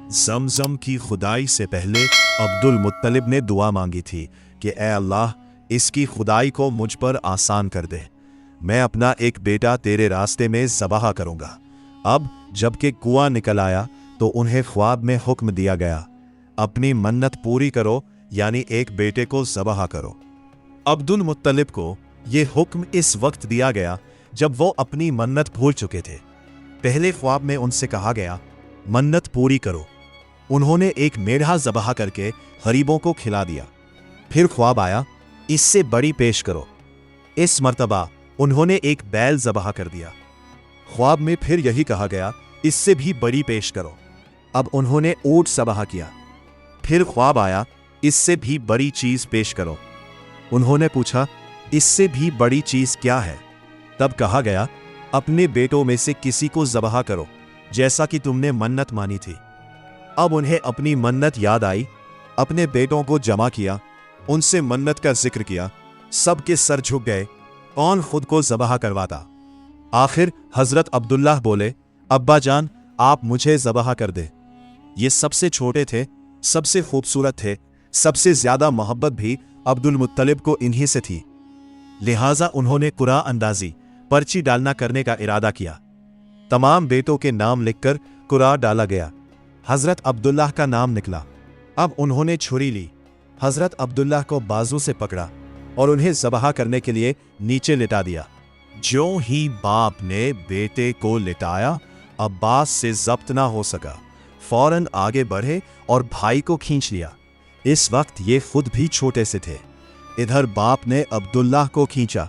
जमजम की खुदाई से पहले अब्दुल मुत्तलिब ने दुआ मांगी थी कि ए अल्लाह, इसकी खुदाई को मुझ पर आसान कर दे। मैं अपना एक बेटा तेरे रास्ते में ज़बह करूंगा। अब जबकि कुआं निकल आया तो उन्हें ख्वाब में हुक्म दिया गया, अपनी मन्नत पूरी करो, यानी एक बेटे को ज़बह करो। अब्दुल मुत्तलिब को यह हुक्म इस वक्त दिया गया जब वो अपनी मन्नत भूल चुके थे। पहले ख्वाब में उनसे कहा गया, मन्नत पूरी करो। उन्होंने एक मेढ़ा ज़बह करके गरीबों को खिला दिया। फिर ख्वाब आया, इससे बड़ी पेश करो। इस मर्तबा उन्होंने एक बैल ज़बह कर दिया। ख्वाब में फिर यही कहा गया, इससे भी बड़ी पेश करो। अब उन्होंने ऊंट ज़बह किया। फिर ख्वाब आया, इससे भी बड़ी चीज पेश करो। उन्होंने पूछा, इससे भी बड़ी चीज क्या है? तब कहा गया, अपने बेटों में से किसी को ज़बह करो, जैसा कि तुमने मन्नत मानी थी। अब उन्हें अपनी मन्नत याद आई, अपने बेटों को जमा किया, उनसे मन्नत का जिक्र किया। सबके सर झुक गए, कौन खुद को ज़बह करवाता। आखिर हजरत अब्दुल्लाह बोले, अब्बा जान, आप मुझे ज़बह कर दे। ये सबसे छोटे थे, सबसे खूबसूरत थे, सबसे ज्यादा मोहब्बत भी अब्दुल मुत्तलिब को इन्हीं से थी। लिहाजा उन्होंने कुरान अंदाजी पर्ची डालना करने का इरादा किया। तमाम बेटों के नाम लिखकर कुरान डाला गया। हजरत अब्दुल्लाह का नाम निकला। अब उन्होंने छुरी ली, हजरत अब्दुल्लाह को बाजू से पकड़ा और उन्हें ज़बह करने के लिए नीचे लिटा दिया। जो ही बाप ने बेटे को लिटाया, अब्बास से ज़ब्त ना हो सका, फौरन आगे बढ़े और भाई को खींच लिया। इस वक्त ये खुद भी छोटे से थे। इधर बाप ने अब्दुल्लाह को खींचा।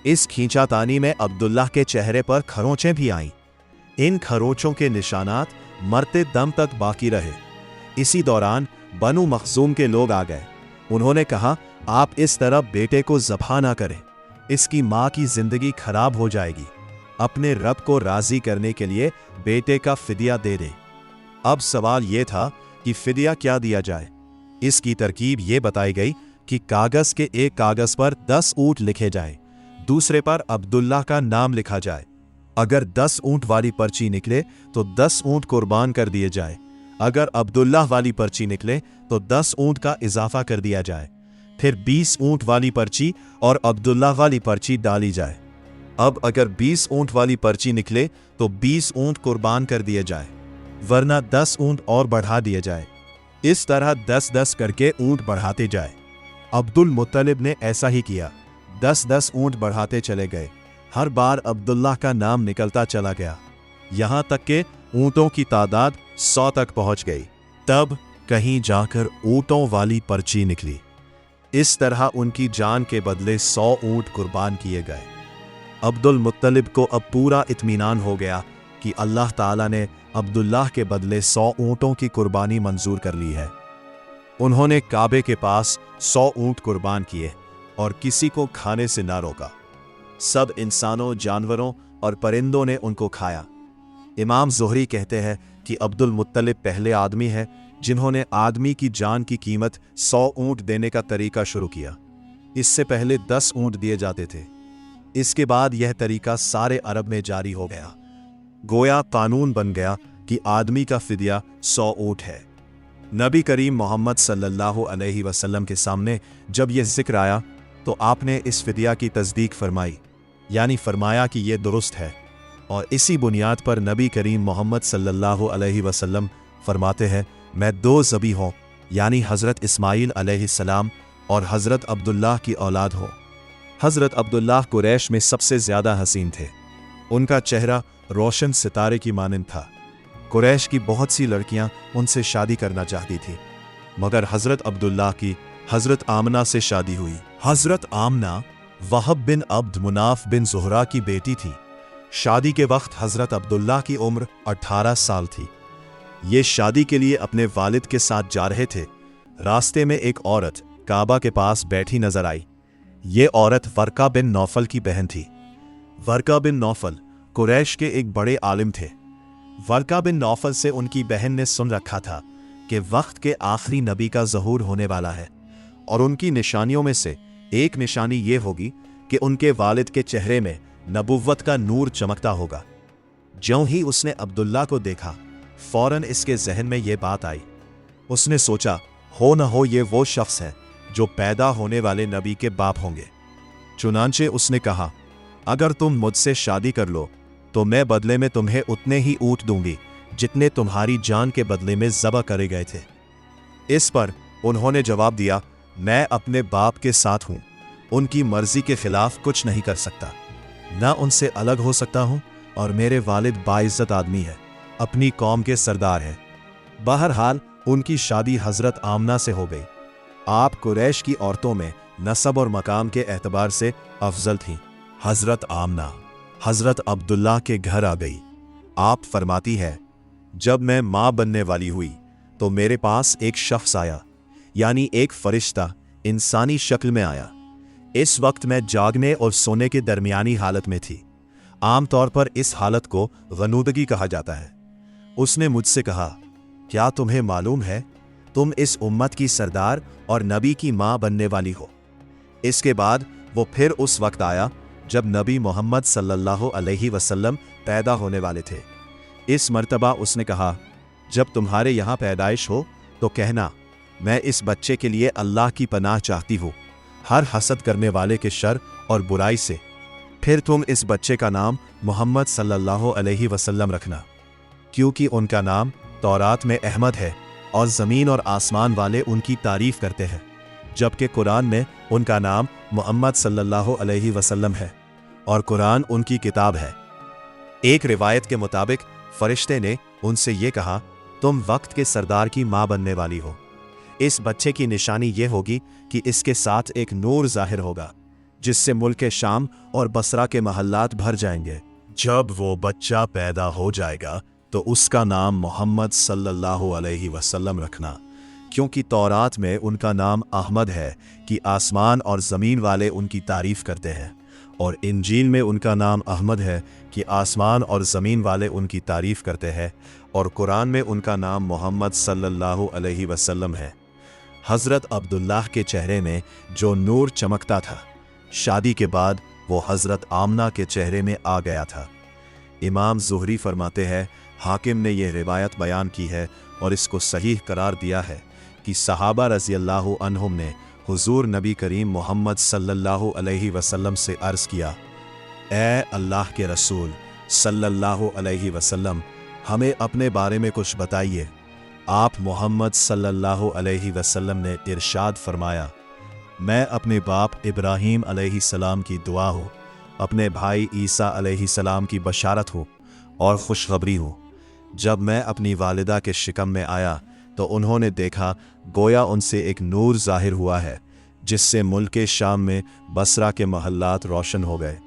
इस खींचातानी में अब्दुल्लाह के चेहरे पर खरोंचें भी आईं। इन खरोंचों के निशानात मरते दम तक बाकी रहे। इसी दौरान बनु मखजूम के लोग आ गए। उन्होंने कहा, आप इस तरह बेटे को ज़बह ना करें, इसकी माँ की जिंदगी खराब हो जाएगी। अपने रब को राजी करने के लिए बेटे का फिदिया दे दे। अब सवाल यह था कि फिदिया क्या दिया जाए। इसकी तरकीब यह बताई गई कि कागज के एक कागज पर 10 ऊंट लिखे जाएं, दूसरे पर अब्दुल्लाह का नाम लिखा जाए। अगर 10 ऊंट वाली पर्ची निकले तो 10 ऊंट कुर्बान कर दिए जाए। अगर अब्दुल्लाह वाली पर्ची निकले तो 10 ऊंट का इजाफा कर दिया जाए। फिर 20 ऊंट वाली पर्ची और अब्दुल्लाह वाली पर्ची डाली जाए। अब अगर 20 ऊंट वाली पर्ची निकले तो 20 ऊंट कुर्बान कर दिए जाए, वरना 10 ऊंट और बढ़ा दिए जाए। इस तरह 10-10 करके ऊंट बढ़ाते जाए। अब्दुल मुत्तलिब ने ऐसा ही किया। 10-10 ऊंट बढ़ाते चले गए। हर बार अब्दुल्लाह का नाम निकलता चला गया, यहां तक कि ऊंटों की तादाद 100 तक पहुंच गई। तब कहीं जाकर ऊंटों वाली पर्ची निकली। इस तरह उनकी जान के बदले 100 ऊंट कुर्बान किए गए। अब्दुल मुत्तलिब को अब पूरा इत्मीनान हो गया कि अल्लाह ताला ने अब्दुल्लाह के बदले 100 ऊंटों की कुर्बानी मंजूर कर ली है। उन्होंने काबे के पास 100 ऊंट कुर्बान किए और किसी को खाने से ना रोका। सब इंसानों, जानवरों और परिंदों ने उनको खाया। इमाम ज़ुहरी कहते हैं कि अब्दुल मुत्तलिब पहले आदमी है जिन्होंने आदमी की जान की कीमत 100 ऊंट देने का तरीका शुरू किया। इससे पहले 10 ऊंट दिए जाते थे। इसके बाद यह तरीका सारे अरब में जारी हो गया। गोया कानून बन गया कि आदमी का फिदिया 100 ऊंट है। नबी करीम मोहम्मद सल्लल्लाहु अलैहि वसल्लम के सामने जब यह जिक्र आया तो आपने इस फिदिया की तस्दीक फरमाई, यानी फरमाया कि यह दुरुस्त है। और इसी बुनियाद पर नबी करीम मोहम्मद सल्लल्लाहु अलैहि वसल्लम फरमाते हैं, मैं 2 ज़बीहों यानी हज़रत इस्माईल अलैहिस्सलाम और हज़रत अब्दुल्लाह की औलाद हूँ। हज़रत अब्दुल्लाह कुरैश में सबसे ज़्यादा हसीन थे। उनका चेहरा रोशन सितारे की मानंद था। कुरैश की बहुत सी लड़कियां उनसे शादी करना चाहती थी, मगर हज़रत अब्दुल्लाह की हज़रत आमना से शादी हुई। हज़रत आमना वहब बिन अब्द मुनाफ बिन ज़ुहरा की बेटी थी। शादी के वक्त हज़रत अब्दुल्लाह की उम्र 18 साल थी। ये शादी के लिए अपने वालिद के साथ जा रहे थे। रास्ते में एक औरत काबा के पास बैठी नजर आई। ये औरत वर्का बिन नौफल की बहन थी। वर्का बिन नौफल कुरैश के एक बड़े आलिम थे। वर्का बिन नौफल से उनकी बहन ने सुन रखा था कि वक्त के आखिरी नबी का ज़हूर होने वाला है और उनकी निशानियों में से एक निशानी ये होगी कि उनके वालिद के चेहरे में नबुव्वत का नूर चमकता होगा। ज्यों ही उसने अब्दुल्लाह को देखा फौरन इसके जहन में ये बात आई। उसने सोचा, हो न हो ये वो शख्स है जो पैदा होने वाले नबी के बाप होंगे। चुनांचे उसने कहा, अगर तुम मुझसे शादी कर लो तो मैं बदले में तुम्हें उतने ही ऊंट दूंगी जितने तुम्हारी जान के बदले में ज़बह करे गए थे। इस पर उन्होंने जवाब दिया, मैं अपने बाप के साथ हूं, उनकी मर्जी के खिलाफ कुछ नहीं कर सकता, ना उनसे अलग हो सकता हूं, और मेरे वालिद बाइज्जत आदमी है, अपनी कौम के सरदार हैं। बहरहाल उनकी शादी हजरत आमना से हो गई। आप कुरैश की औरतों में नसब और मकाम के एतबार से अफजल थीं। हजरत आमना हजरत अब्दुल्लाह के घर आ गई। आप फरमाती है, जब मैं मां बनने वाली हुई तो मेरे पास एक शख्स आया, यानी एक फरिश्ता इंसानी शक्ल में आया। इस वक्त मैं जागने और सोने के दरमियानी हालत में थी। आमतौर पर इस हालत को गनूदगी कहा जाता है। उसने मुझसे कहा, क्या तुम्हें मालूम है तुम इस उम्मत की सरदार और नबी की मां बनने वाली हो। इसके बाद वो फिर उस वक्त आया जब नबी मोहम्मद सल्लल्लाहु अलैहि वसल्लम पैदा होने वाले थे। इस मर्तबा उसने कहा, जब तुम्हारे यहाँ पैदाइश हो तो कहना, मैं इस बच्चे के लिए अल्लाह की पनाह चाहती हूँ हर हसद करने वाले के शर और बुराई से। फिर तुम इस बच्चे का नाम मोहम्मद सल्लल्लाहु अलैहि वसल्लम रखना, क्योंकि उनका नाम तौरात में अहमद है और ज़मीन और आसमान वाले उनकी तारीफ करते हैं, जबकि कुरान में उनका नाम मोहम्मद सल्लल्लाहु अलैहि वसल्लम है और कुरान उनकी किताब है। एक रिवायत के मुताबिक फरिश्ते ने उनसे ये कहा, तुम वक्त के सरदार की मां बनने वाली हो। इस बच्चे की निशानी ये होगी कि इसके साथ एक नूर जाहिर होगा जिससे मुल्क शाम और बसरा के महल्लात भर जाएंगे। जब वो बच्चा पैदा हो जाएगा तो उसका नाम मोहम्मद सल्लल्लाहु अलैहि वसल्लम रखना, क्योंकि तौरात में उनका नाम अहमद है कि आसमान और ज़मीन वाले उनकी तारीफ़ करते हैं, और इंजील में उनका नाम अहमद है कि आसमान और ज़मीन वाले उनकी तारीफ़ करते हैं, और कुरान में उनका नाम मोहम्मद सल्लल्लाहु अलैहि वसल्लम है। हज़रत अब्दुल्लाह के चेहरे में जो नूर चमकता था, शादी के बाद वो हज़रत आमना के चेहरे में आ गया था। इमाम ज़ुहरी फरमाते हैं, हाकिम ने यह रिवायत बयान की है और इसको सहीह करार दिया है कि सहाबा रज़ियल्लाहु अन्हुम ने हुजूर नबी करीम मोहम्मद सल्लल्लाहु अलैहि वसल्लम से अर्ज़ किया, ए अल्लाह के रसूल सल्लल्लाहु अलैहि वसल्लम, हमें अपने बारे में कुछ बताइए। आप मोहम्मद सल्लल्लाहु अलैहि वसल्लम ने इरशाद फरमाया, मैं अपने बाप इब्राहीम अलैहिस्सलाम की दुआ हूँ, अपने भाई ईसा अलैहिस्सलाम की बशारत हूँ और खुशखबरी हूँ। जब मैं अपनी वालिदा के शिकम में आया तो उन्होंने देखा गोया उनसे एक नूर ज़ाहिर हुआ है जिससे मुल्क शाम में बसरा के महल्लात रोशन हो गए।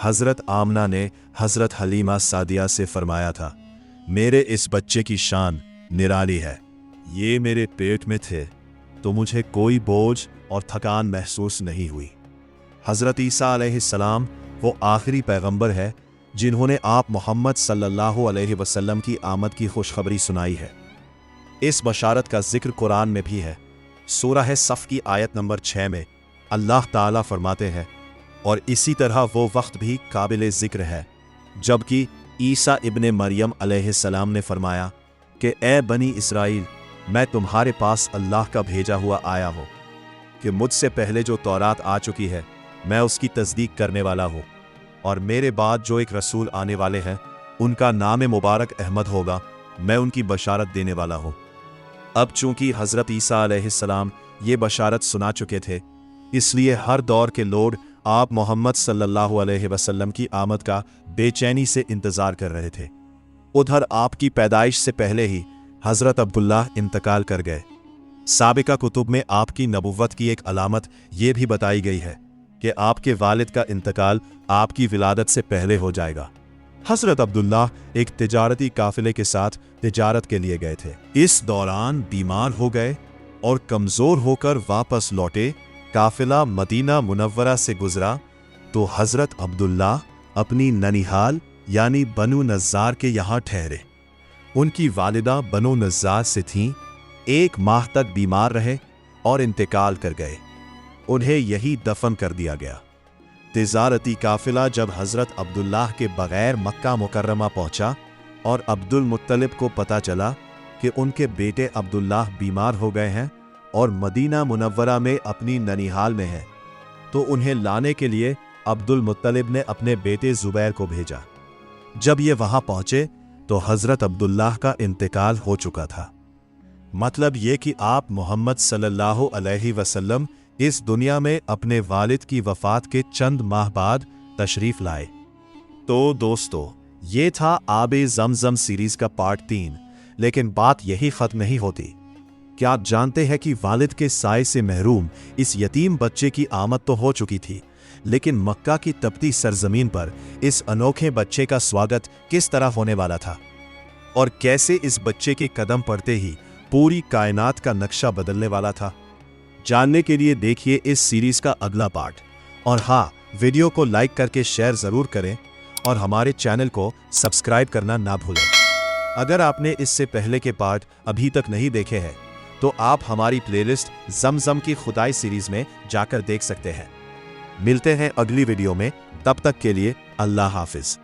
हज़रत आमना ने हज़रत हलीमा सादिया से फरमाया था, मेरे इस बच्चे की शान निराली है। ये मेरे पेट में थे तो मुझे कोई बोझ और थकान महसूस नहीं हुई। हज़रत ईसा अलैहिस्सलाम वो आखिरी पैगंबर है जिन्होंने आप मोहम्मद सल्लल्लाहु अलैहि वसल्लम की आमद की खुशखबरी सुनाई है। इस बशारत का जिक्र कुरान में भी है। सूरह सफ़ की आयत नंबर 6 में अल्लाह ताला फरमाते हैं, और इसी तरह वो वक्त भी काबिल ज़िक्र है जबकि ईसा इब्ने मरियम अलैहिस्सलाम ने फरमाया कि ए बनी इसराइल, मैं तुम्हारे पास अल्लाह का भेजा हुआ आया हूँ कि मुझसे पहले जो तौरात आ चुकी है मैं उसकी तस्दीक करने वाला हूँ, और मेरे बाद जो एक रसूल आने वाले हैं उनका नाम मुबारक अहमद होगा, मैं उनकी बशारत देने वाला हूँ। अब चूंकि हज़रत ईसा अलैहिस्सलाम ये बशारत सुना चुके थे, इसलिए हर दौर के लोग आप मोहम्मद सल्लल्लाहु अलैहि वसल्लम की आमद का बेचैनी से इंतज़ार कर रहे थे। उधर आपकी पैदाइश से पहले ही हज़रत अब्दुल्लाह इंतकाल कर गए। साबिका कुतुब में आपकी नबुव्वत की एक अलामत ये भी बताई गई है कि आपके वालिद का इंतकाल आपकी विलादत से पहले हो जाएगा। हज़रत अब्दुल्लाह एक तिजारती काफिले के साथ तिजारत के लिए गए थे। इस दौरान बीमार हो गए और कमज़ोर होकर वापस लौटे। काफिला मदीना मुनव्वरा से गुजरा तो हज़रत अब्दुल्लाह अपनी ननिहाल यानी बनु नज़्ज़ार के यहाँ ठहरे। उनकी वालिदा बनु नज़्ज़ार से थीं। 1 माह तक बीमार रहे और इंतकाल कर गए। उन्हें यही दफन कर दिया गया। तिजारती काफिला जब हज़रत अब्दुल्लाह के बगैर मक्का मुकर्रमा पहुंचा और अब्दुल मुत्तलिब को पता चला कि उनके बेटे अब्दुल्लाह बीमार हो गए हैं और मदीना मुनव्वरा में अपनी ननिहाल में हैं, तो उन्हें लाने के लिए अब्दुल मुत्तलिब ने अपने बेटे जुबैर को भेजा। जब ये वहां पहुंचे तो हजरत अब्दुल्लाह का इंतकाल हो चुका था। मतलब ये कि आप मोहम्मद सल्लल्लाहु अलैहि वसल्लम इस दुनिया में अपने वालिद की वफात के चंद माह बाद तशरीफ लाए। तो दोस्तों, ये था आबे ज़मज़म सीरीज का पार्ट 3, लेकिन बात यही खत्म नहीं होती। क्या आप जानते हैं कि वालिद के साए से महरूम इस यतीम बच्चे की आमद तो हो चुकी थी, लेकिन मक्का की तपती सरजमीन पर इस अनोखे बच्चे का स्वागत किस तरह होने वाला था और कैसे इस बच्चे के कदम पड़ते ही पूरी कायनात का नक्शा बदलने वाला था। जानने के लिए देखिए इस सीरीज का अगला पार्ट। और हाँ, वीडियो को लाइक करके शेयर जरूर करें और हमारे चैनल को सब्सक्राइब करना ना भूलें। अगर आपने इससे पहले के पार्ट अभी तक नहीं देखे हैं तो आप हमारी प्लेलिस्ट ज़मज़म की खुदाई सीरीज में जाकर देख सकते हैं। मिलते हैं अगली वीडियो में, तब तक के लिए अल्लाह हाफिज।